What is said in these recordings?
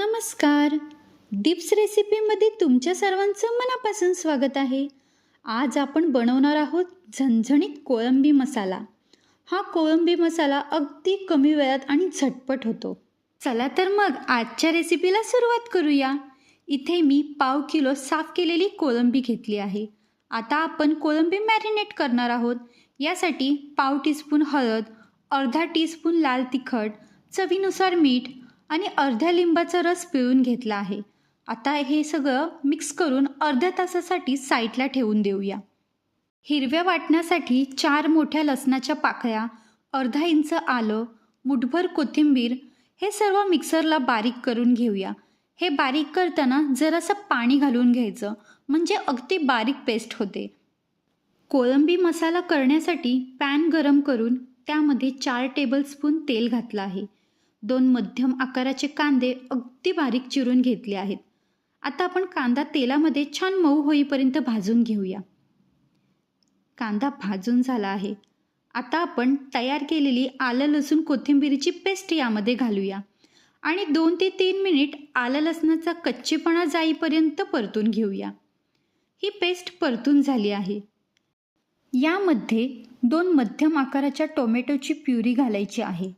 नमस्कार. डिप्स रेसिपीमध्ये तुमच्या सर्वांचं मनापासून स्वागत आहे. आज आपण बनवणार आहोत झणझणीत कोळंबी मसाला. हा कोळंबी मसाला अगदी कमी वेळात आणि झटपट होतो. चला तर मग आजच्या रेसिपीला सुरुवात करूया. इथे मी पाव किलो साफ केलेली कोळंबी घेतली आहे. आता आपण कोळंबी मॅरिनेट करणार आहोत. यासाठी पाव टीस्पून हळद, अर्धा टीस्पून लाल तिखट, चवीनुसार मीठ आणि अर्ध्या लिंबाचा रस पिळून घेतला आहे. आता हे सगळं मिक्स करून अर्ध्या तासासाठी साईडला ठेवून देऊया. हिरव्या वाटण्यासाठी 4 मोठ्या लसणाच्या पाकळ्या, अर्धा इंच आलं, मुठभर कोथिंबीर हे सर्व मिक्सरला बारीक करून घेऊया. हे बारीक करताना जरासं पाणी घालून घ्यायचं, म्हणजे अगदी बारीक पेस्ट होते. कोळंबी मसाला करण्यासाठी पॅन गरम करून त्यामध्ये 4 टेबलस्पून तेल घातलं आहे. 2 मध्यम आकाराचे कांदे अगदी बारीक चिरून घेतले आहेत. आता आपण कांदा तेलामध्ये छान मऊ होईपर्यंत भाजून घेऊया. कांदा भाजून झाला आहे. आता आपण तयार केलेली आलं लसूण कोथिंबीरीची पेस्ट यामध्ये घालूया आणि 2 ते 3 मिनिट आलं लसणाचा कच्चेपणा जाईपर्यंत परतून घेऊया. ही पेस्ट परतून झाली आहे. यामध्ये 2 मध्यम आकाराच्या टोमॅटोची प्युरी घालायची आहे.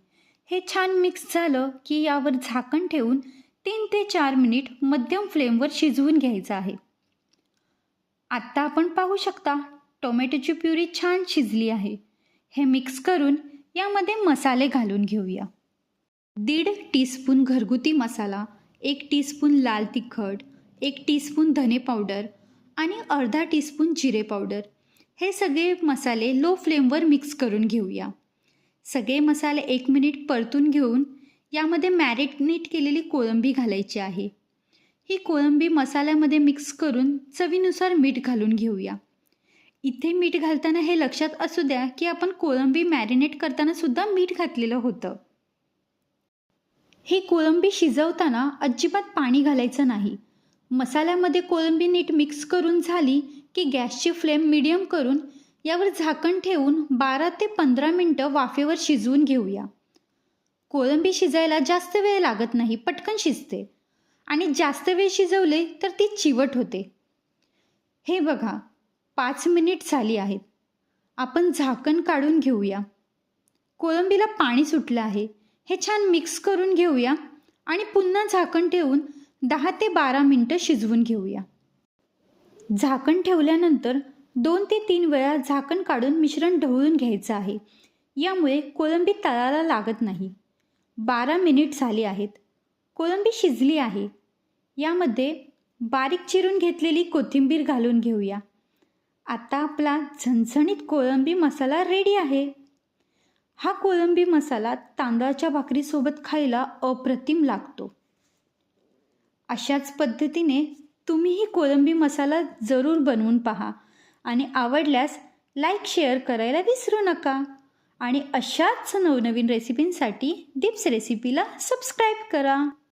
हे छान मिक्स झालं की यावर झाकण ठेवून 3 ते 4 मिनिट मध्यम फ्लेमवर शिजवून घ्यायचं आहे. आत्ता आपण पाहू शकता टोमॅटोची प्युरी छान शिजली आहे. हे मिक्स करून यामध्ये मसाले घालून घेऊया. 1.5 टीस्पून घरगुती मसाला, 1 टीस्पून लाल तिखट, 1 टीस्पून धने पावडर आणि अर्धा टीस्पून जिरे पावडर. हे सगळे मसाले लो फ्लेमवर मिक्स करून घेऊया. सगळे मसाले 1 मिनिट परतून घेऊन यामध्ये मॅरिनेट केलेली कोळंबी घालायची आहे. ही कोळंबी मसाल्यामध्ये मिक्स करून चवीनुसार मीठ घालून घेऊया. इथे मीठ घालताना हे लक्षात असू द्या की आपण कोळंबी मॅरिनेट करताना सुद्धा मीठ घातलेलं होतं. ही कोळंबी शिजवताना अजिबात पाणी घालायचं नाही. मसाल्यामध्ये कोळंबी नीट मिक्स करून झाली की गॅसची फ्लेम मीडियम करून यावर झाकण ठेवून 12 ते 15 मिनटं वाफेवर शिजवून घेऊया. कोळंबी शिजायला जास्त वेळ लागत नाही, पटकन शिजते आणि जास्त वेळ शिजवले तर ती चिवट होते. हे बघा 5 मिनिट झाली आहेत. आपण झाकण काढून घेऊया. कोळंबीला पाणी सुटलं आहे. हे छान मिक्स करून घेऊया आणि पुन्हा झाकण ठेवून 10 ते 12 मिनटं शिजवून घेऊया. झाकण ठेवल्यानंतर 2 ते 3 वेळा झाकण काढून मिश्रण ढवळून घ्यायचं आहे. यामुळे कोळंबी तळाला लागत नाही. 12 मिनिट झाली आहेत. कोळंबी शिजली आहे. यामध्ये बारीक चिरून घेतलेली कोथिंबीर घालून घेऊया. आता आपला झणझणीत कोळंबी मसाला रेडी आहे. हा कोळंबी मसाला तांदळाच्या भाकरीसोबत खायला अप्रतिम लागतो. अशाच पद्धतीने तुम्हीही कोळंबी मसाला जरूर बनवून पहा आणि आवडल्यास लाईक शेअर करायला विसरू नका. आणि अशाच नवनवीन रेसिपींसाठी डिप्स रेसिपीला सबस्क्राईब करा.